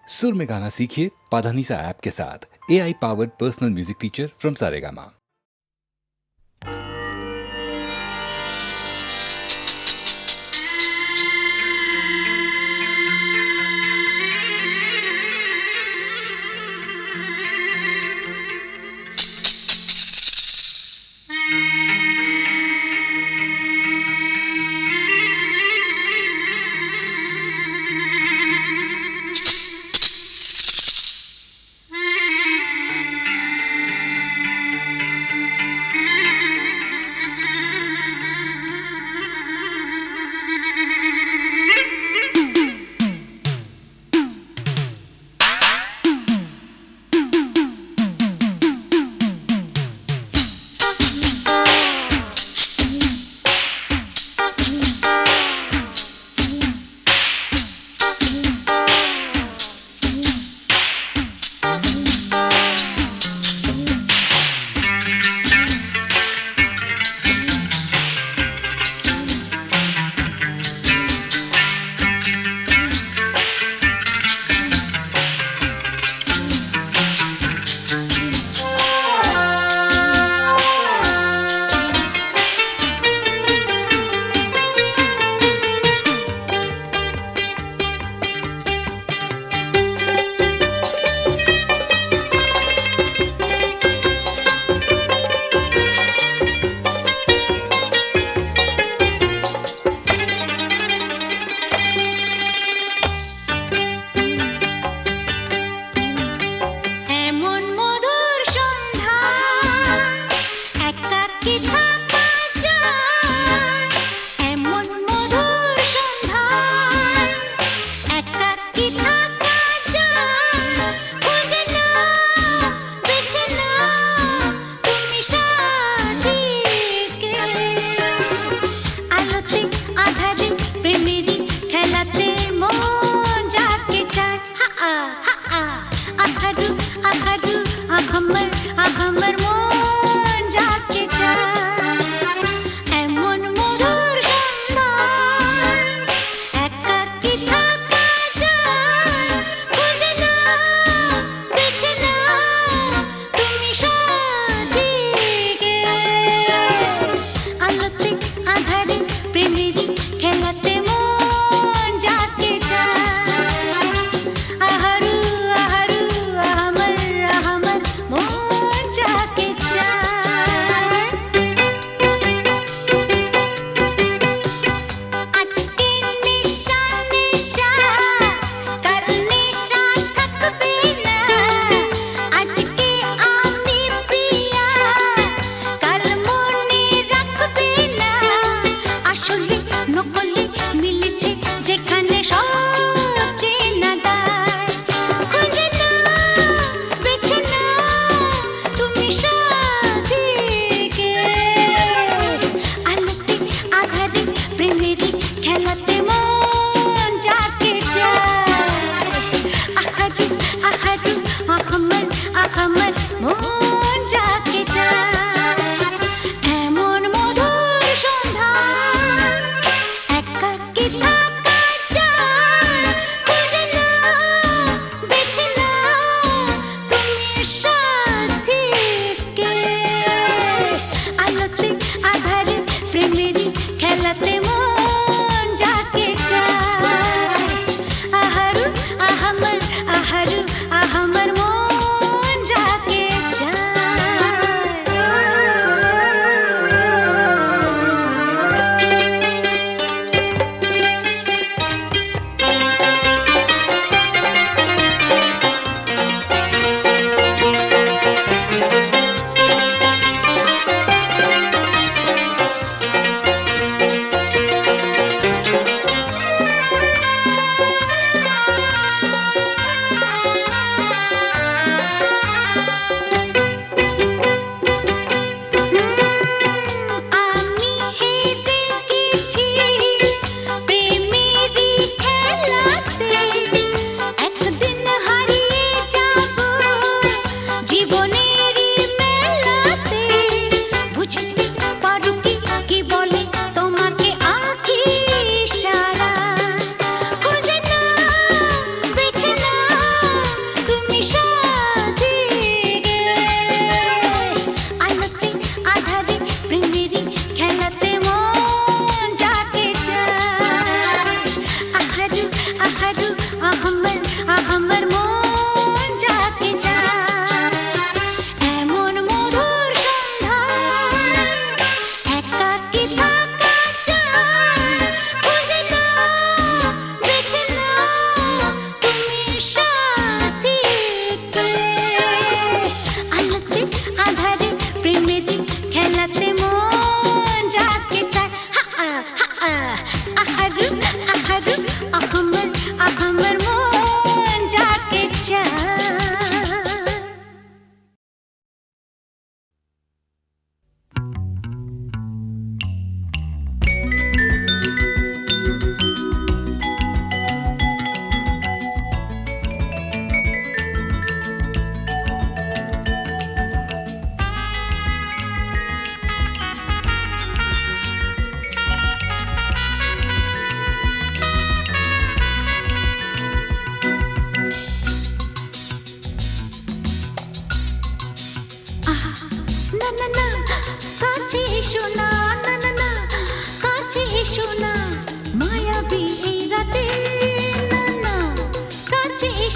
सुर में गाना सीखिए पाधानीसा ऐप के साथ। AI powered personal music teacher from Saregama.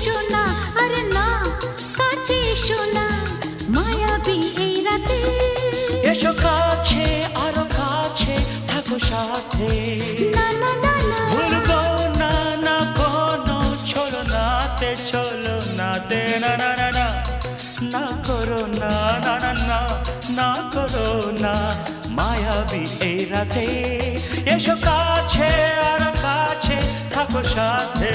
এসো না, আরে না কাছে এসো না, মায়াবী এই রাতে। এসো কাছে আরো কাছে থাকো সাথে, না না না না ভুলবো না না কোনো ছলনাতে, চলো নাতে না না না না, না করো না না না না, না করো না মায়াবী এই রাতে। এসো কাছে আরো কাছে থাকো সাথে,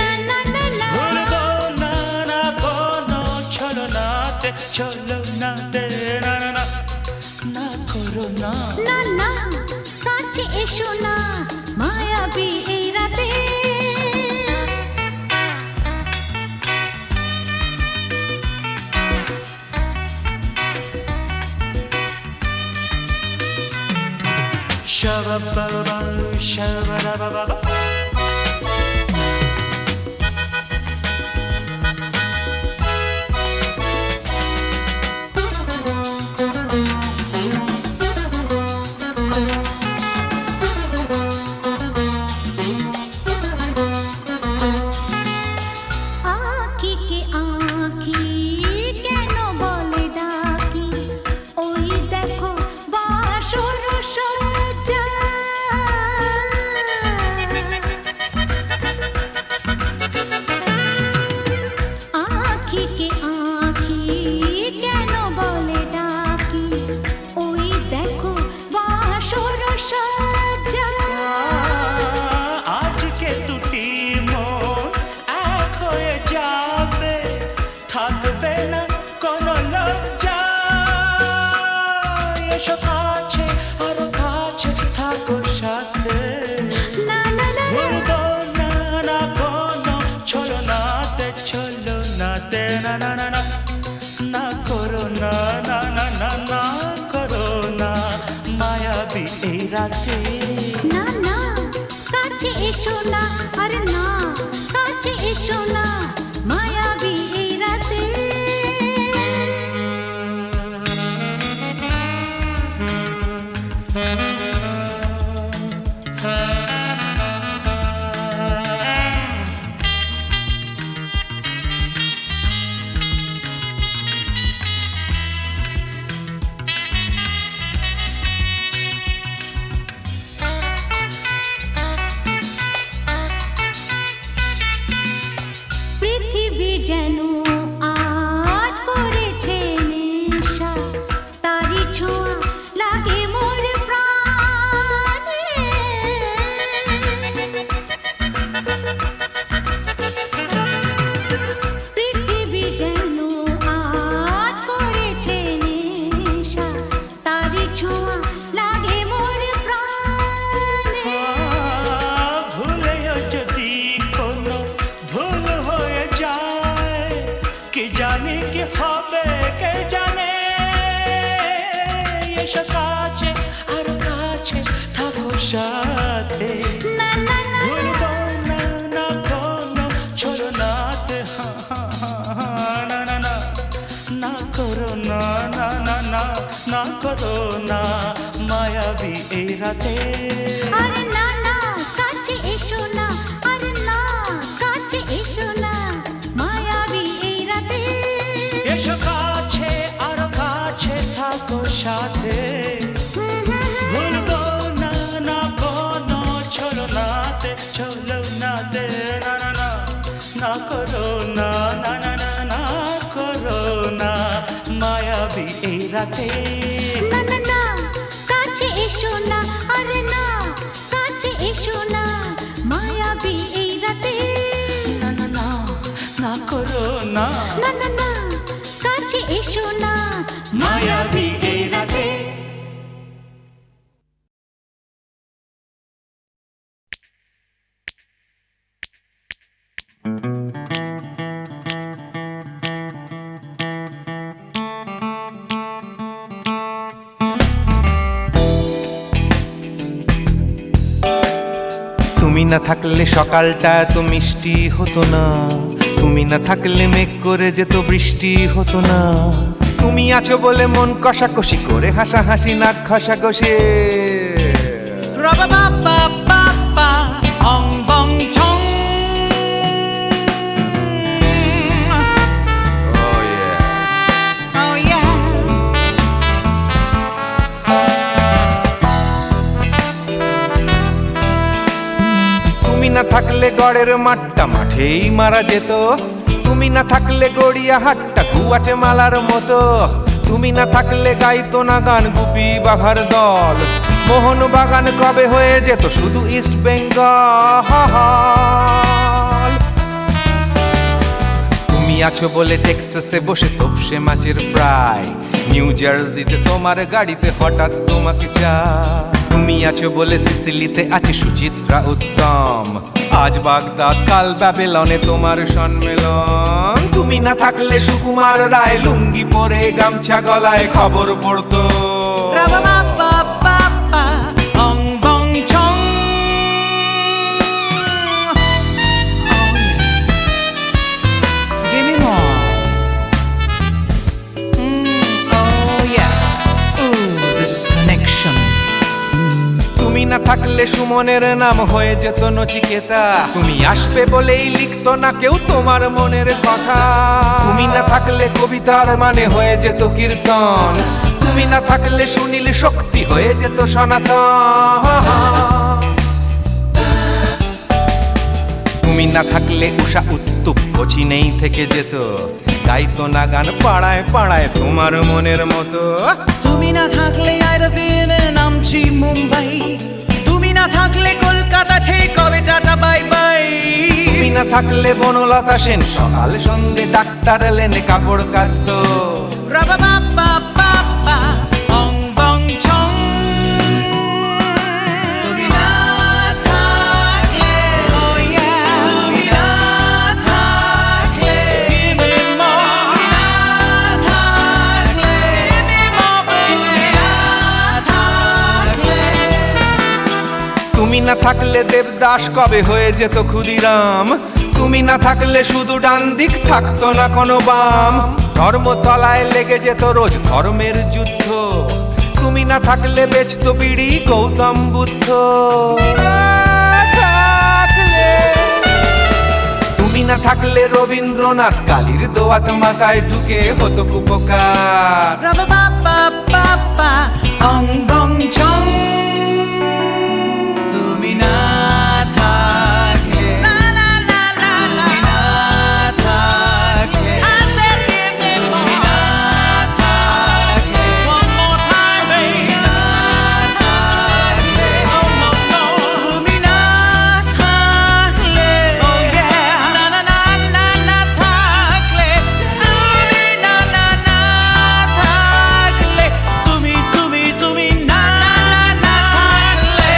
না না না না ভুলবো না না কোনো ছলনাতে, চলো নাতে না না না, না করো না। না না কাছে এসো না, মায়াবী এই রাতে। Shabba-ba-ba, shabba-da-ba-ba-ba. আঁখি কে আঁখি কেন বলে ডাকি, ওই দেখো বাসর সজ্জা। আঁখি কে আঁখি কেন বলে ডাকি, ওই দেখো বাসর সজ্জা। আজকে দুটি মন এক হয়ে যাবে, থাকবে না কোনো লজ্জা। এসো কাছে আরো কাছে থাকো সাথে, না না না ভুলবো না না কোনো ছলনাতে, চলো নাতে না না না না, না করো না না না না, না করো না মায়াবী এই রাতে। না না কাছে এসো না, আরে না কাছে এসো না, মায়াবী এই রাতে। পৃথিবী যেন আজ করেছে নেশা, তারি ছোঁয়া লাগে মোর প্রাণে। পৃথিবী যেন আজ করেছে নেশা, তারি ছোঁয়া লাগে মোর প্রাণে। ভুলেও যদি কোনো ভুল হয়ে যায়, কি জানি কি হবে কে জানে। এসো কাছে আরো কাছে থাকো সাথে, না না না ভুলবো না না কোনো ছলনাতে, না না না, না করো না না না না, না করো না মায়াবী এই রাতে। আরে না না কাছে এসো না, আরে না কাছে এসো না, মায়াবী এই রাতে। এসো কাছে আরো কাছে থাকো সাথে, ভুলবো না না কোনো ছলনাতে, চলো নাতে না না না, না করো না না না না, না করো না মায়াবী এই রাতে। না না না কাছে এসো না, আরে না কাছে এসো না, মায়াবী এই রাতে। না না না, না করো না না না না কাছে এসো না, মায়াবী এই রাতে। তুমি না থাকলে সকালটা তো মিষ্টি হতো না, তুমি না থাকলে মেঘ করে যেত বৃষ্টি হতো না। তুমি আছো বলে মন কষাকষি করে হাসাহাসি নাক ঘষাঘষি। Ba-ba-ba-ba-ba, ong bong chong. না থাকলে গড়ের মাঠটা মাঠেই মারা যেত, তুমি না থাকলে গড়িয়া হাটটা গুয়াটে মালার মতো, তুমি না থাকলে গাইতো না গান গুপি বাঘার দল, মোহন বাগান কবে হয়ে যেত শুধু ইস্ট বেঙ্গল। তুমি আছো বলে টেক্সাসে বসে তোপসে মাছের ফ্রাই, নিউ জার্সিতে তোমার গাড়িতে হঠাৎ তোমাকে চাই। তুমি আছো বলে সিসিলিতে আছে সুচিত্রা উত্তম, আজ বাগদাদ কাল ব্যাবিলনে তোমার সম্মেলন। তুমি না থাকলে সুকুমার রায় লুঙ্গি পরে গামছা গলায় খবর পড়তো। তুমি না থাকলে সুমনের নাম হয়ে যেত নচিকেতা, তুমি আসবে বলেই লিখতো না কেউ তোমার মনের কথা। তুমি না থাকলে কবিতার মানে হয়ে যেত কীর্তন, তুমি না থাকলে সুনীল শক্তি হয়ে যেত সনাতন। তুমি না থাকলে উষা উত্তুপ কোচিনেই থেকে যেত, গাইতো না গান পাড়ায় পাড়ায় তোমার মনের মতো। তুমি না থাকলে আইরবিনে নামছি মুম্বাই, তুমি না থাকলে কলকাতা ছেড়ে কবে টাটা বাই বাই। তুমি না থাকলে বনলতা সেন সকাল সন্ধে ডাক্তার লেনে কাপড় কাচতো। রাবা বাবা বাবা অং বং ছং। তুমি না থাকলে oh yeah, তুমি না থাকলে give me more, তুমি না থাকলে give me more, তুমি না থাকলে। তুমি না থাকলে দেবদাস কবে হয়ে যেত ক্ষুদিরাম, তুমি না থাকলে শুধু ডান দিক থাকতো না কোনো বাম, ধর্মতলায় লেগে যেত রোজ ধর্মের যুদ্ধ, তুমি না থাকলে বেচতো বিড়ি গৌতম বুদ্ধ। তুমি না থাকলে রবীন্দ্রনাথ কালীর দোয়াত মাথায় ঢুকে হতো কুপকার। রাবা বাবা বাবা অং বং ছং। তুমি না থাকলে তুমি না থাকলে I said give me more, তুমি না থাকলে one more time baby, তুমি না থাকলে oh no no, তুমি না থাকলে oh yeah, না না না না না থাকলে, তুমি না না না থাকলে, তুমি তুমি তুমি না না না থাকলে।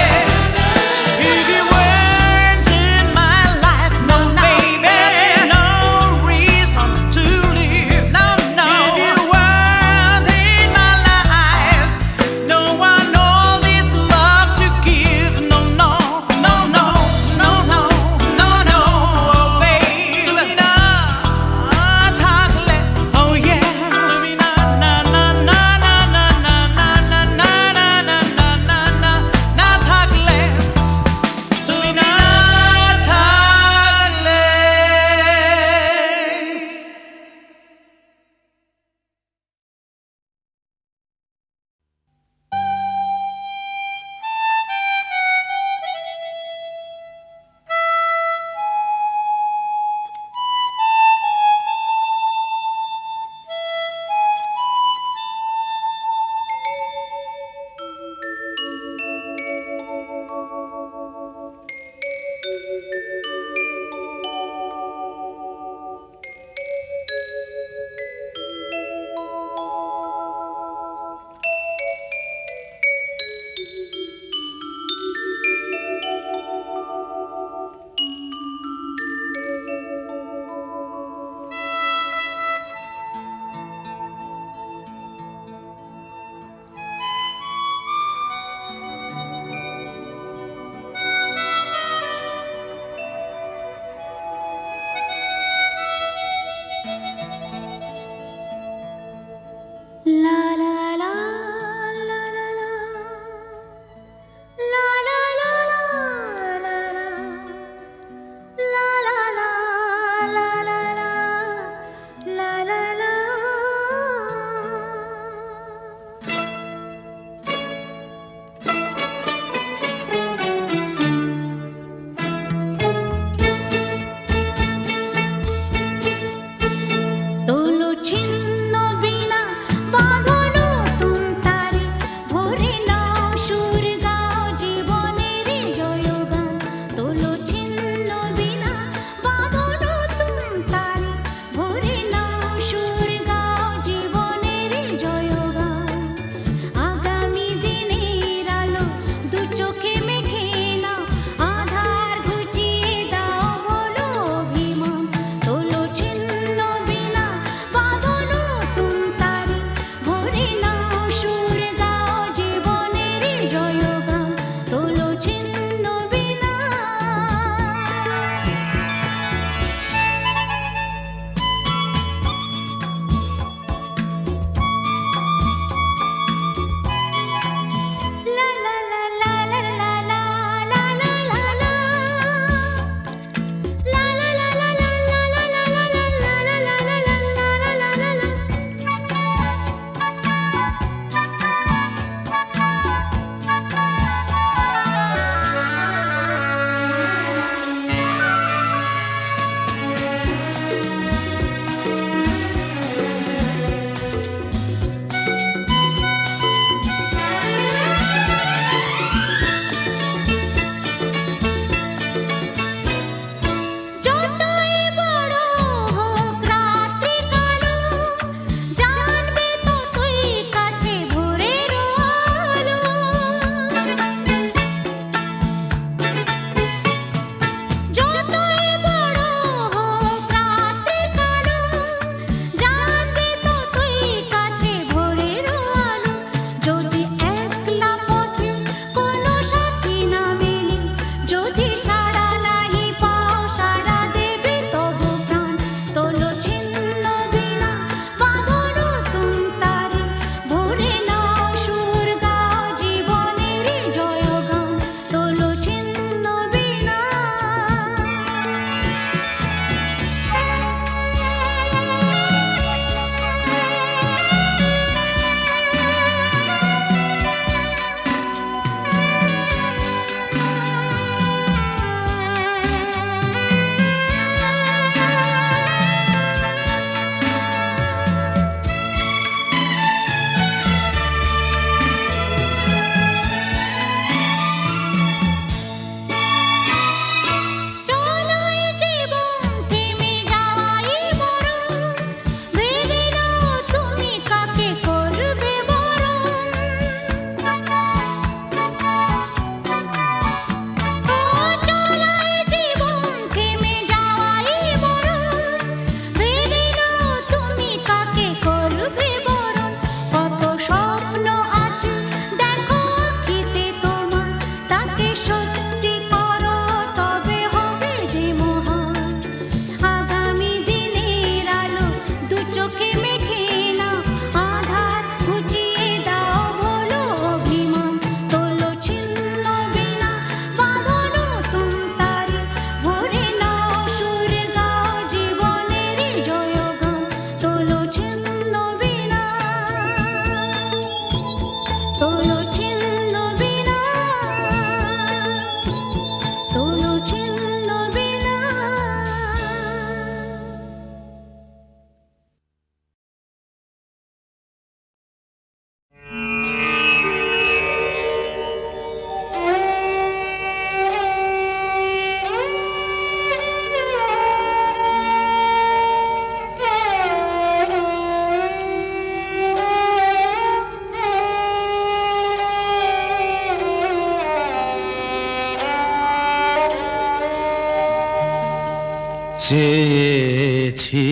চেয়েছি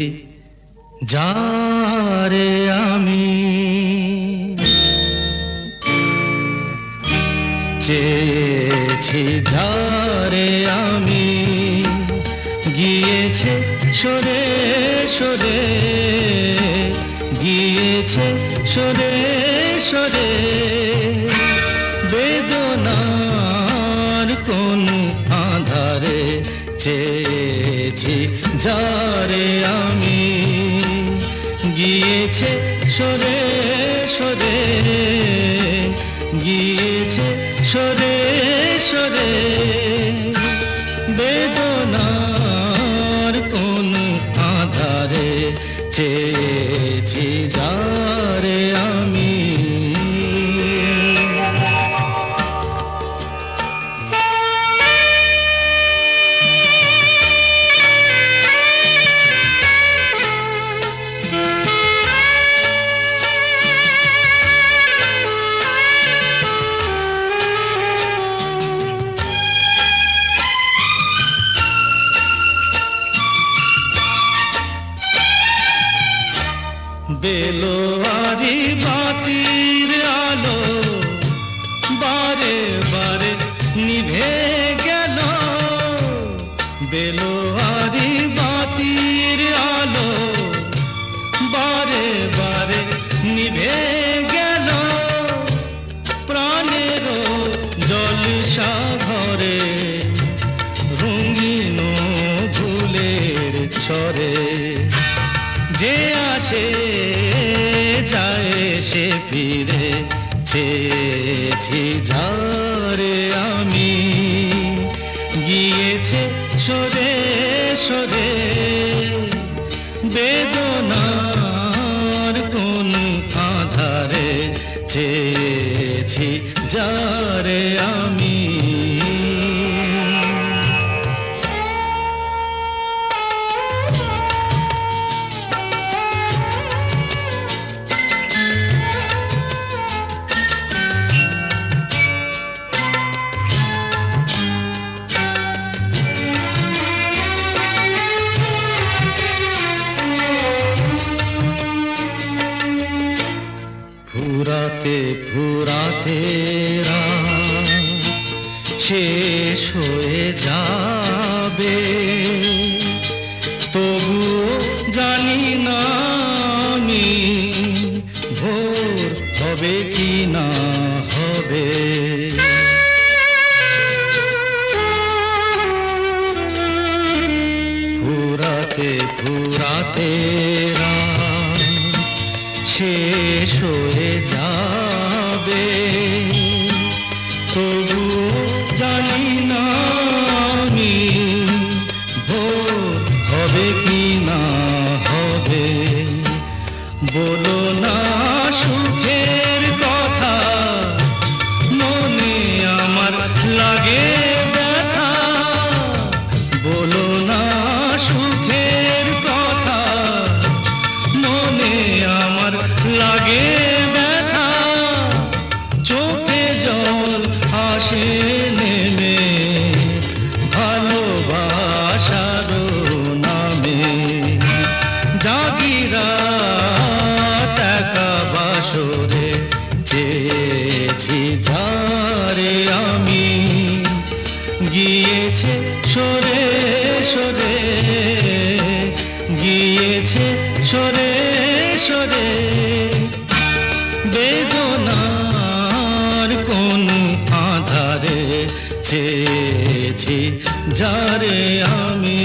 যারে আমি, চেয়েছি যারে আমি, গিয়েছে সরে সরে, গিয়েছে সরে সরে, বেদনার কোন আধারে চেয়েছি যারে আমি, গিয়েছে সরে সরে, গিয়েছে সরে সরে, বেদনার কোন আধারে চেয়েছি যারে আমি। বেলোয়ারি বাতির আলো বারে বারে নিভে গেল, বেলোয়ারি বাতির আলো বারে বারে নিভে গেল, প্রাণের জলসা ঘরে রঙিন ফুলের ছড়ে, যে আসে যায় সে ফিরে, চেয়েছি যারে আমি, গিয়েছে সরে সরে, বেদনার কোন আধারে চেয়েছি যারে আমি। ফুরাতে ফুরাতে রাত শেষ হয়ে যাবে, তবুও জানি না আমি ভোর হবে কি না হবে। ফুরাতে ফুরাতে রাত শেষ হয়ে যাবে, তবু জানি না আমি ভোর হবে কি না হবে। বলো না সুখের কথা, মনে আমার লাগে ব্যথা, বলো না সুখের কথা, মনে আমার লাগে ব্যথা, চোখে জল আসে নেমে ভালোবাসার নামে, জাগিরা টাকা বাসরে চেয়েছি যারে আমি, গিয়েছে সরে সরে, গিয়েছে সরে সরে, বেদনার কোন আধারে চেয়েছি যারে আমি।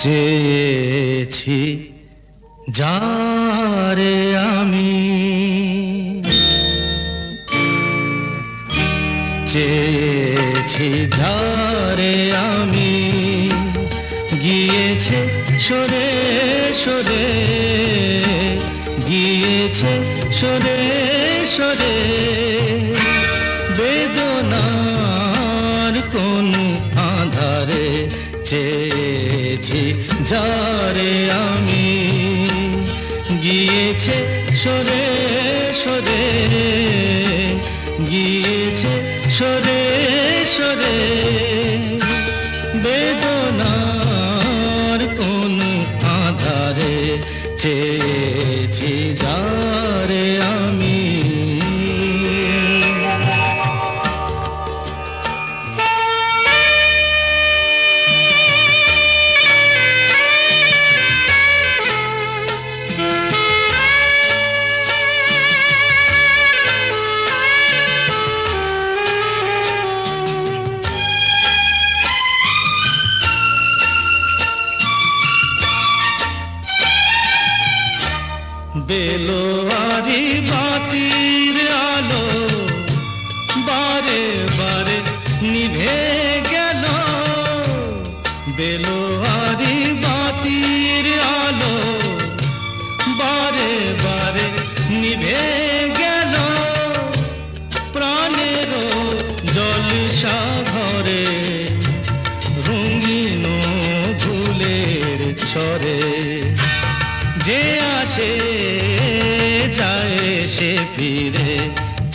চেয়েছি যারে আমি, চেয়েছি যারে আমি, গিয়েছে সরে সরে গিয়েছে সরে সরে বেদনার কোন আধারে চেয়েছি যারে আমি গিয়েছে সরে সরে গিয়েছে সরে সরে বেদনার কোন আধারে চেয়েছি যারে আমি বেলোয়ারি বাতির আলো বারে বারে নিভে গেল বেলোয়ারি বাতির আলো বারে বারে নিভে গেল প্রাণের জলসা ঘরে রঙিন ফুলের ছড়ে যে আসে যায় সে ফিরে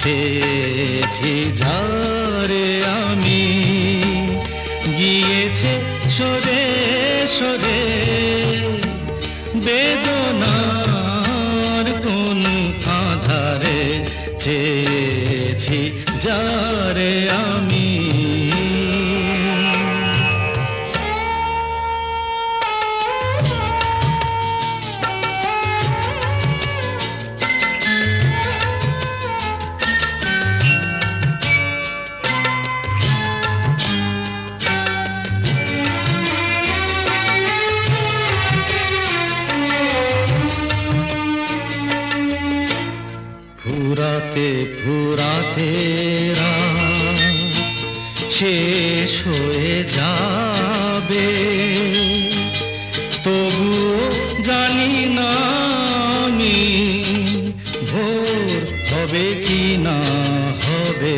চেয়েছি যারে আমি গিয়েছে সরে সরে বেদনার কোন আধারে চেয়েছি যারে আমি ফুরাতে ফুরাতে রাত শেষ হয়ে যাবে তবুও জানি না আমি ভোর হবে কি না হবে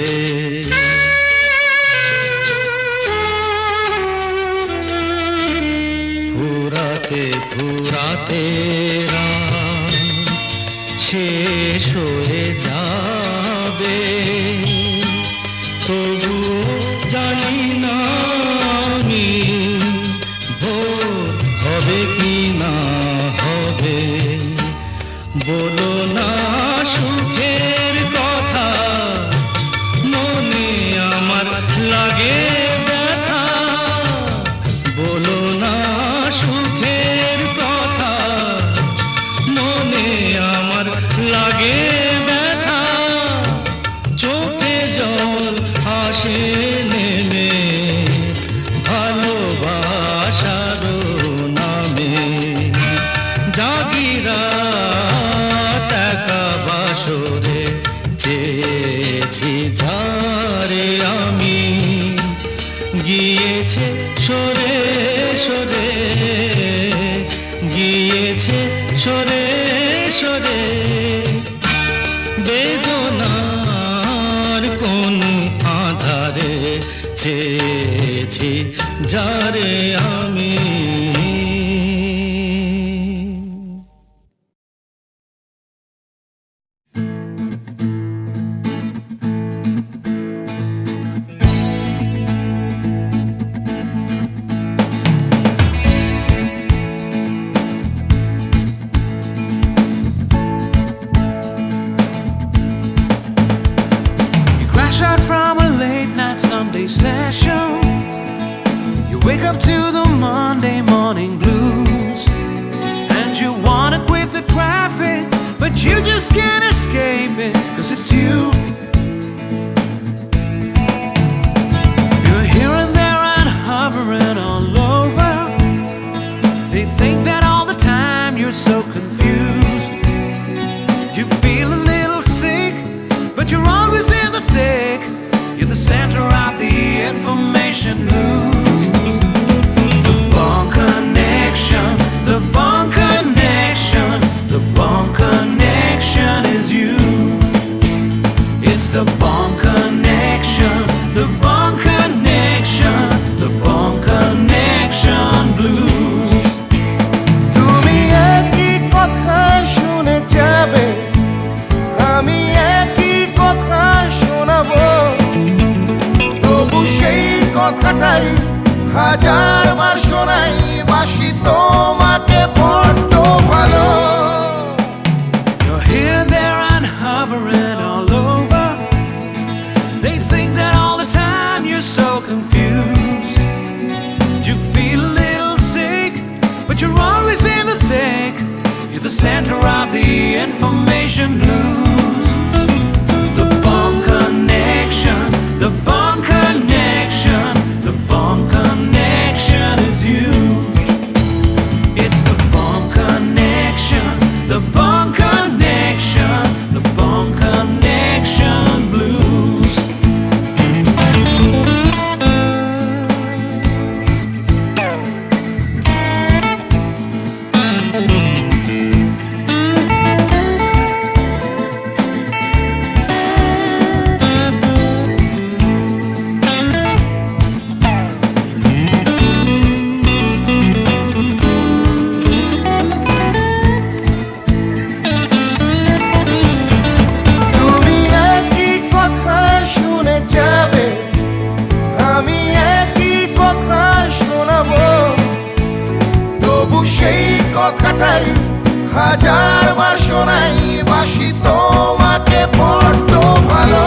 ফুরাতে ফুরাতে রাত শেষ হয়ে যাবে তবু জানি না আমি ভোর হবে কি না হবে বলো না সুখের কথা মনে আমার লাগে ব্যথা বলো না সুখের কথা মনে আমার লাগে ব্যথা চোখে জল আসে নেমে ভালোবাসার নামে জাগিরা টাকা বাসরে চেয়েছি যারে আমি গিয়েছে সরে সরে গিয়েছে সরে সরে বেদনার কোন আধারে চেয়েছি যারে আমি session. You wake up to the Monday morning blues, and you wanna quit the traffic, but you just can't escape it, 'cause it's you. You're here and there and hovering all over. They think that all the time you're so confused. You feel a little sick, but you're always in the thick. You're the center of the information news. The bond connection The bond connection is you. It's the bond connection, the bond connection, the bond connection blues. তুমি একই কথা শুনে যাবে, আমি একই কথা শোনাবো, তবু সেই কথাটাই হাজারবার শোনাই, বাসি তোমাকে বড্ড ভালো। You're here, there, and hovering all over. They think that all the time you're so confused. You feel a little sick, but you're always in the thick. You're the center of the information blues. The bond connection, the bond connection, the bond connection is you. It's the bond connection, the bond connection, the bond connection blues. তুমি একই কথা শুনে যাবে, আমি একই কথা শোনাবো, তবু সেই কথাটাই হাজারবার শোনাই, বাসি তোমাকে বড্ড ভালো।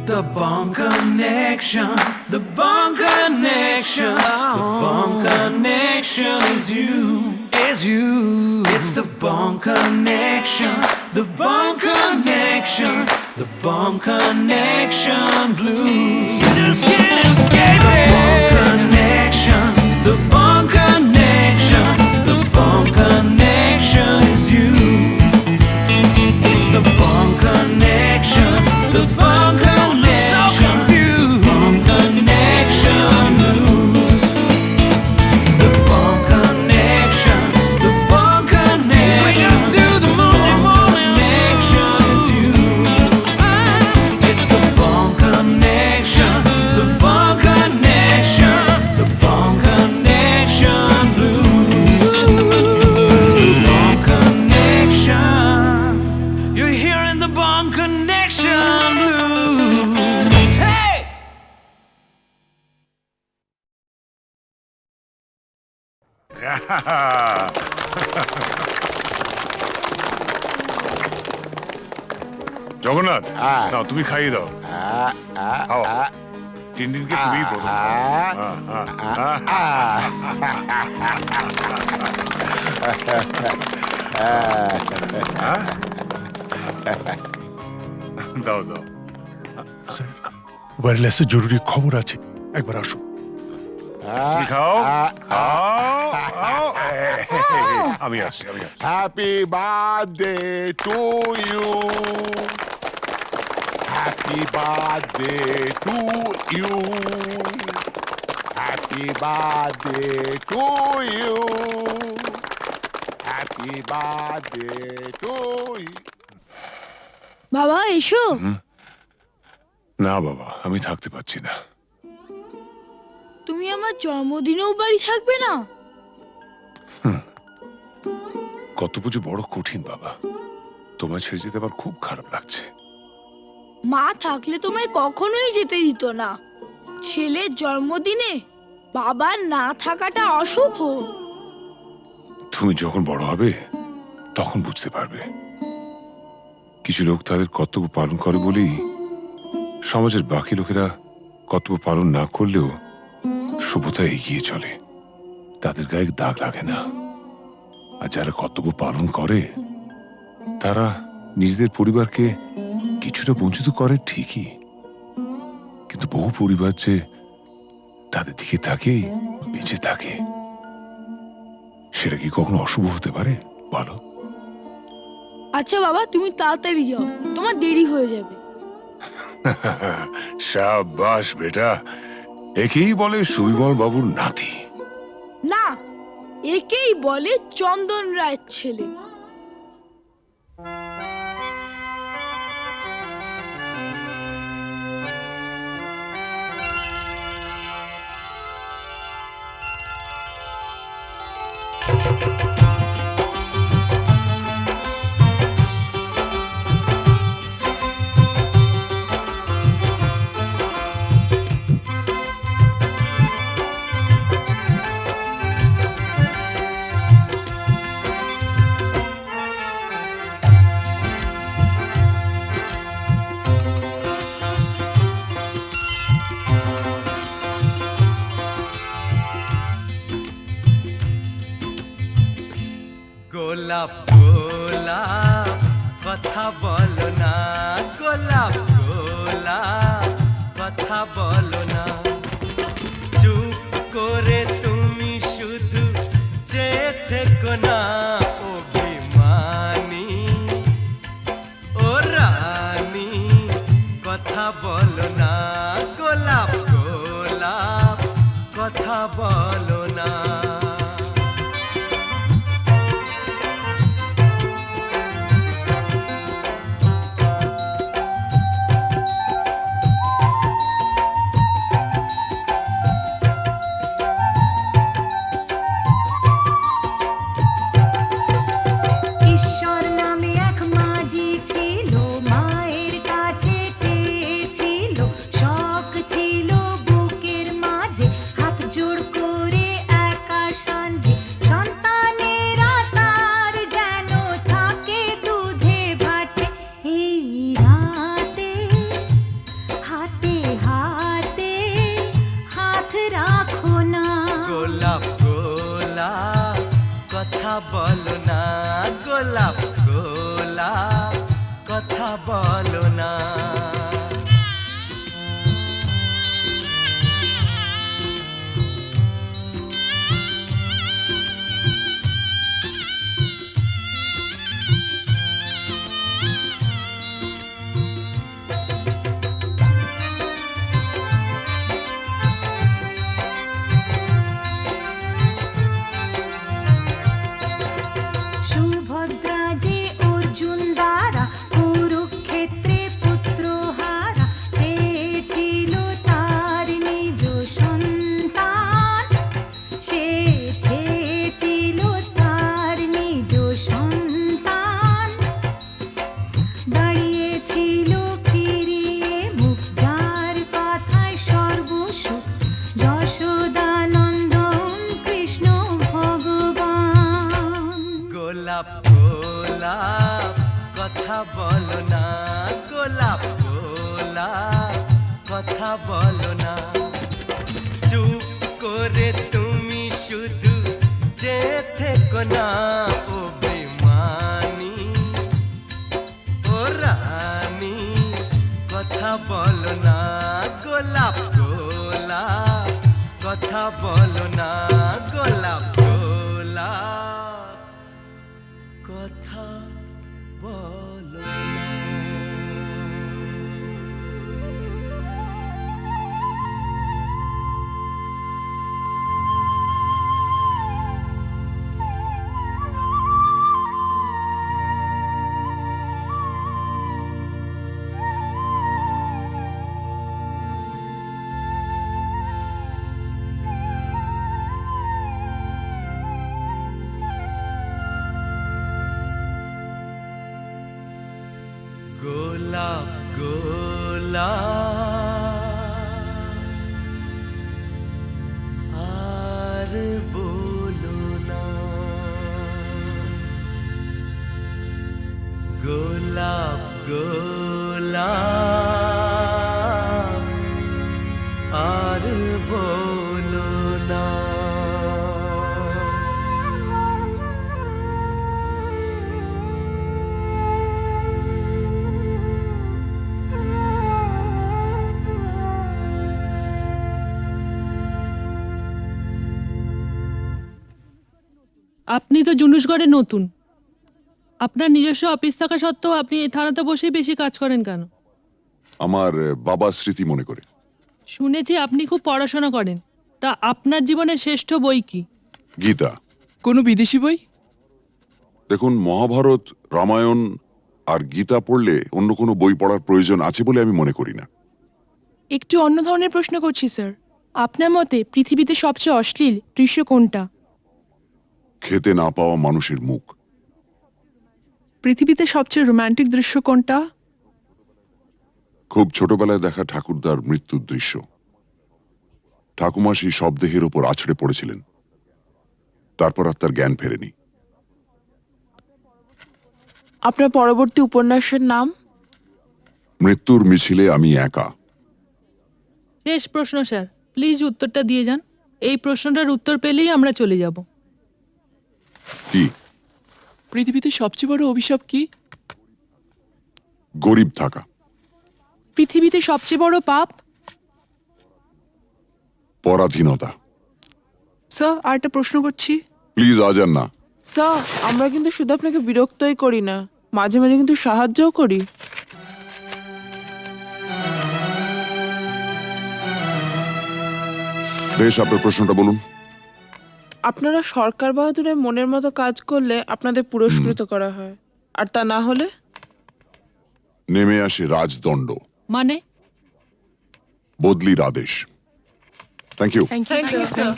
The bond connection, the bond connection, the bond connection is you, is you. It's the bond connection, the bond connection, the bond connection blues. You just can't escape it. The bond connection, the bond connection, the bond connection is you. It's the bond connection, the bond connection, bond connection blues. The bond connection, the bond connection, the bond connection is you. It's the bond connection, the bond connection, the bond connection blues. The bond connection. You're hearing the bond connection blues. Hey! Jagannath না তুমি খাইয়ে দাও খাও টিনটিনকে তুমি প্রথম দাও দাও ওয়্যারলেসে জরুরি খবর আছে, একবার আসো। তুমি খাও খাও খাও। আমি আসছি আমি আসছি happy birthday to you, happy birthday to you, happy birthday to you, happy birthday to you. বাবা এসো। না বাবা আমি থাকতে পারছি না। তুমি আমার জন্মদিনেও বাড়ি থাকবে না? কত পুজো বড় কঠিন বাবা, তোমায় ছেড়ে যেতে আমার খুব খারাপ লাগছে। মা থাকলে তোমায় কখনোই যেতে দিত না। ছেলের জন্মদিনে বাবার না থাকাটা অশুভ। তুমি যখন বড় হবে তখন বুঝতে পারবে। কিছু লোক তাদের কর্তব্য পালন করে বলেই সমাজের বাকি লোকেরা কর্তব্য পালন না করলেও সভ্যতা এগিয়ে চলে, তাদের গায়ে দাগ লাগে না। আর যারা কর্তব্য পালন করে তারা নিজেদের পরিবারকে কিছুটা বঞ্চিত করে ঠিকই, কিন্তু বহু পরিবার যে তাদের দিকে তাকিয়ে বেঁচে থাকে, সেটা কি কখনো অশুভ হতে পারে বলো? আচ্ছা বাবা তুমি তাড়াতাড়ি যাও, তোমার দেরি হয়ে যাবে। শাবাশ বেটা, একেই বলে সুবিমল বাবুর নাতি। না, একেই বলে চন্দন রায়ের ছেলে। গোলাপ গোলাপ কথা বলো না, গোলাপ গোলাপ কথা বলো না, চুপ করে তুমি শুধু চেয়ে থেকো না, অভিমানী ও রানী কথা বলো না, গোলাপ গোলাপ কথা বলো না। ঈশ্বর নামে এক মাঝি ছিল, মায়ের কাছে চেয়েছিল, শখ ছিল বুকের মাঝে, হাত জোড় করে একা সাঞ্জে, সন্তানেরা তার যেন থাকে দুধে ভাটে। এই রাতে হাতে হাতে হাত রাখো না, গোলাপ গোলাপ কথা বলো না, গোলাপ গোলাপ কথা বলো না। সুভদ্রা যে অর্জুন দ্বারা কুরুক্ষেত্রে পুত্র হারা, চেয়েছিল তার নিজ সন্তান, সে চেয়েছিল তার নিজ সন্তান, দাঁড়িয়েছিল ফিরিয়ে মুখ, যার কথায় সর্বসুখ, যশোদানন্দন কৃষ্ণ ভগবান। গোলাপ গোলাপ কথা বলো না, গোলাপ গোলাপ কথা বলো না, চুপ করে তুমি শুধু চেয়ে থেকো না, অভিমানী ও রানী কথা বলো না, গোলাপ গোলাপ কথা বলো না, গোলাপ গোলাপ কথা বলো না। গোলাপ গোলাপ আর বলো না, গোলাপ গোলাপ আর বলো না। আপনি তো জুনুসগড়ে নতুন, আপনার নিজস্ব অফিস থাকা সত্ত্বেও আপনি এই থানাতে বসেই বেশি কাজ করেন কেন? আমার বাবার স্মৃতি মনে করে। শুনেছি আপনি খুব পড়াশোনা করেন, তা আপনার জীবনের শ্রেষ্ঠ বই কি? গীতা। কোনো বিদেশি বই? দেখুন, মহাভারত, রামায়ণ আর গীতা পড়লে অন্য কোনো বই পড়ার প্রয়োজন আছে বলে আমি মনে করি না। একটু অন্য ধরনের প্রশ্ন করছি স্যার। আপনার মতে পৃথিবীতে সবচেয়ে অশ্লীল দৃশ্য কোনটা? খেতে না পাওয়া মানুষের মুখ। পৃথিবীতে সবচেয়ে রোমান্টিক দৃশ্য কোনটা? খুব ছোটবেলায় দেখা ঠাকুরদার মৃত্যুর দৃশ্য। ঠাকুমা সেই শবদেহের ওপর আছড়ে পড়েছিলেন, তারপর আর তার জ্ঞান ফেরেনি। আপনার পরবর্তী উপন্যাসের নাম? মৃত্যুর মিছিলে আমি একা। শেষ প্রশ্ন স্যার, প্লিজ উত্তরটা দিয়ে যান। এই প্রশ্নটার উত্তর পেলেই আমরা চলে যাব। কি? পৃথিবীতে সবচেয়ে বড় অভিশাপ কি? গরিব থাকা। পৃথিবীতে সবচেয়ে বড় পাপ? পরাধীনতা। স্যার, আর একটা প্রশ্ন করছি। প্লিজ আজ আর না। স্যার, আমরা কিন্তু শুধু আপনাকে বিরক্তই করি না, মাঝে মাঝে কিন্তু সাহায্যও করি। বেশ, আপনার প্রশ্নটা বলুন। আপনারা সরকার বাহাদুরের মনের মতো কাজ করলে আপনাদের পুরস্কৃত করা হয়, আর তা না হলে? নেমে আসে রাজদণ্ড, মানে? বদলির আদেশ। Thank you. Thank you sir.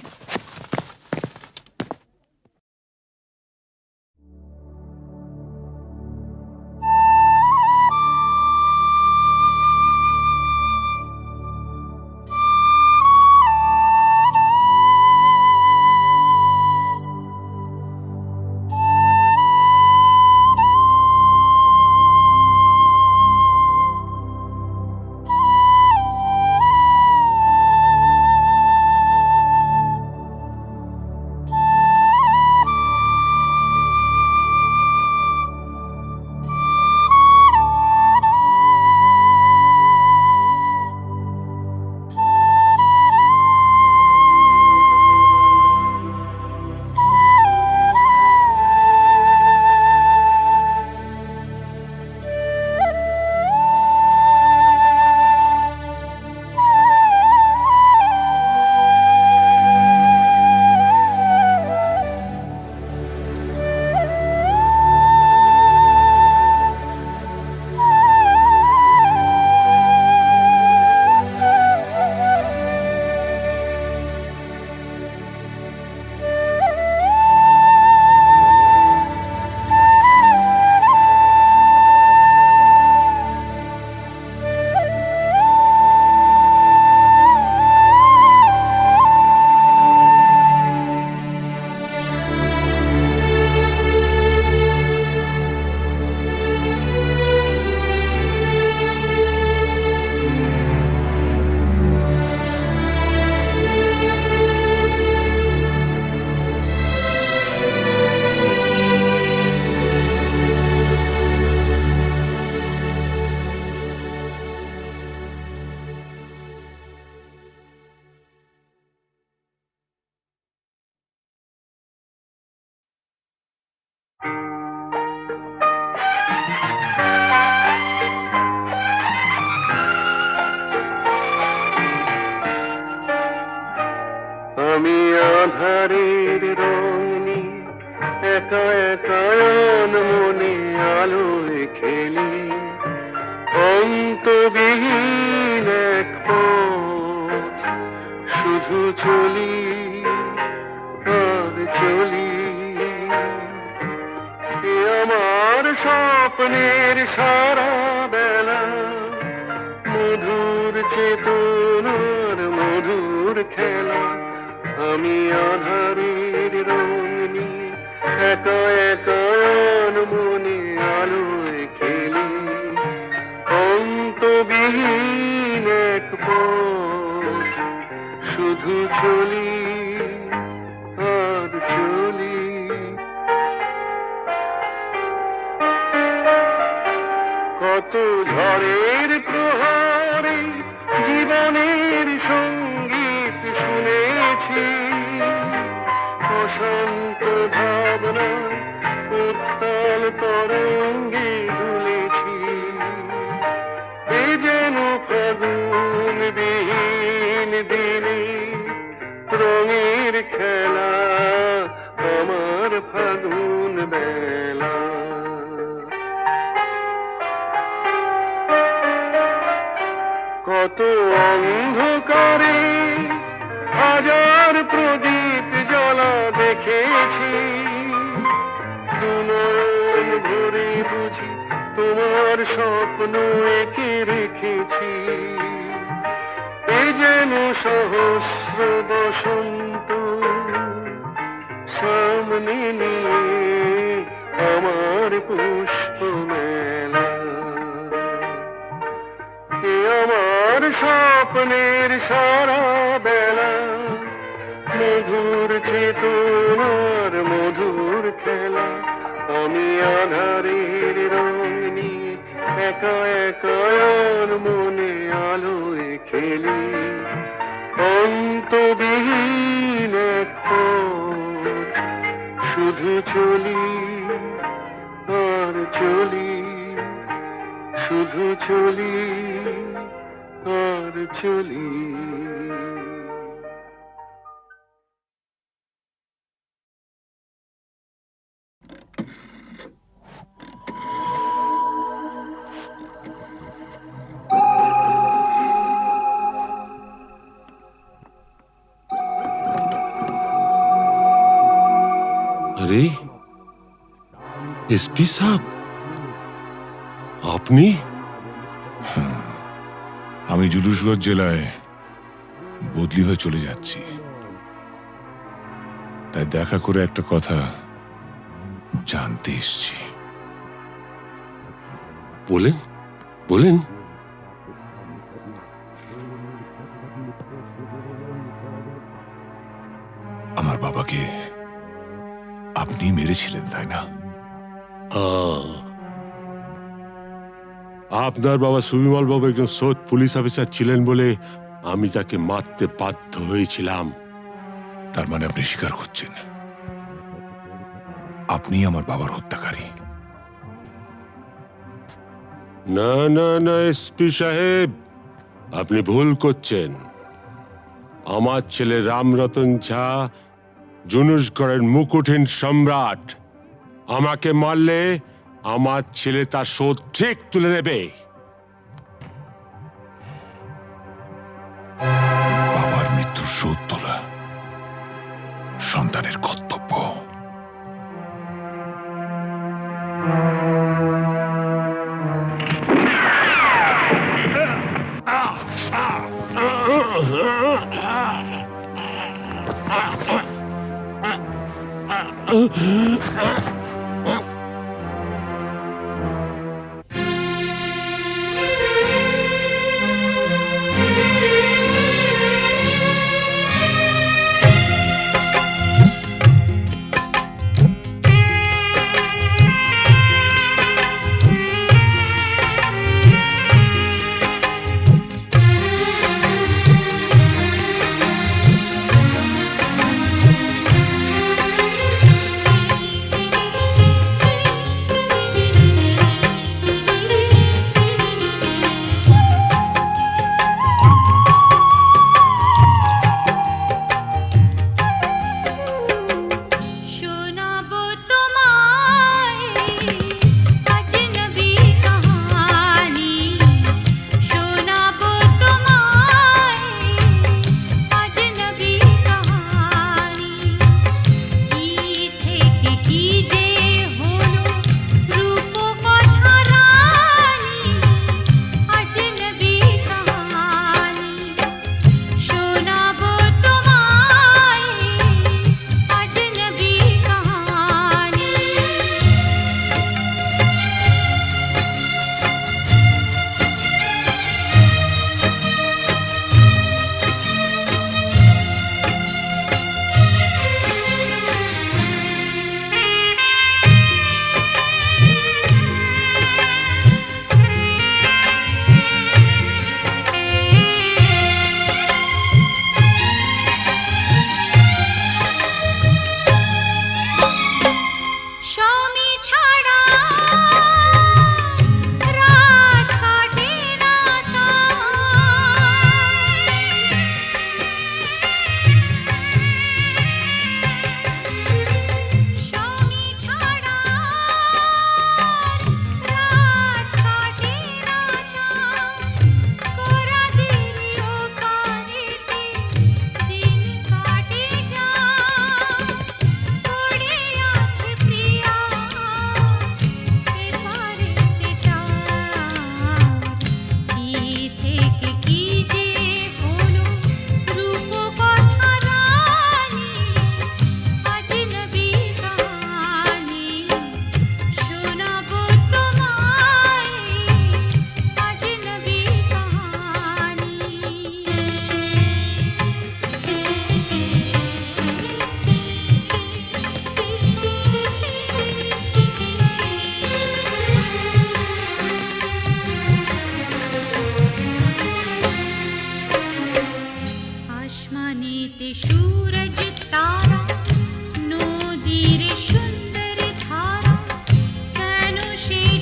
আমি আধারের রং নিয়ে একা একা মনে আলোয় খেলি, অন্তবিহীন এক পথ শুধু চলি আর চলি। এ আমার স্বপ্নের সারা বেলা, মধুর চেতনার মধুর খেলা। আমি আধারের রং নিয়ে একা একা মনে আলোয় খেলি, অন্তবিহীন এক পথ শুধু চলি আর চলি। কত ঝড়ের প্রহারে জীবনের সঙ্গীত শুনেছি, অশান্ত ভাবনা উত্তাল তরঙ্গে দুলেছি। এ যেন ফাগুন বিহীন দিনে রঙের খেলা আমার স্বপ্ন এঁকে রেখেছি, এ যেন সহস্র বসন্ত সামনে নিয়ে আমার পুষ্প মেলা। এ আমার স্বপ্নের সারা বেলা, মধুর চেতনার মধুর খেলা। আমি আধারের রং নিয়ে একা একা আর মনে আলোয় খেলি, অন্তবিহীন এক পথ শুধু চলি আর চলি, শুধু চলি আর চলি। अरे एसपी साहब, আপনি? আমি জুলুসগঞ্জ জেলায় বদলি হয়ে চলে যাচ্ছি, তাই দেখা করে একটা কথা জানতে এসছি। বলেন বলেন। আমার বাবাকে আপনি মেরেছিলেন, তাই না? আপনার বাবা সুবিমল বাবু একজন সৎ পুলিশ অফিসার ছিলেন বলে আমি তাকে মারতে বাধ্য হয়েছিলাম। তার মানে আপনি স্বীকার করছেন আপনি আমার বাবার হত্যাকারী? না না না এসপি সাহেব, আপনি ভুল করছেন। আমার ছেলে রামরতন ঝা জুনুসগড়ের মুকুটহীন সম্রাট। আমাকে মারলে আমার ছেলে তার শোধ ঠিক তুলে নেবে। বাবার মৃত্যুর শোধ তোলা সন্তানের কর্তব্য।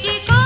যে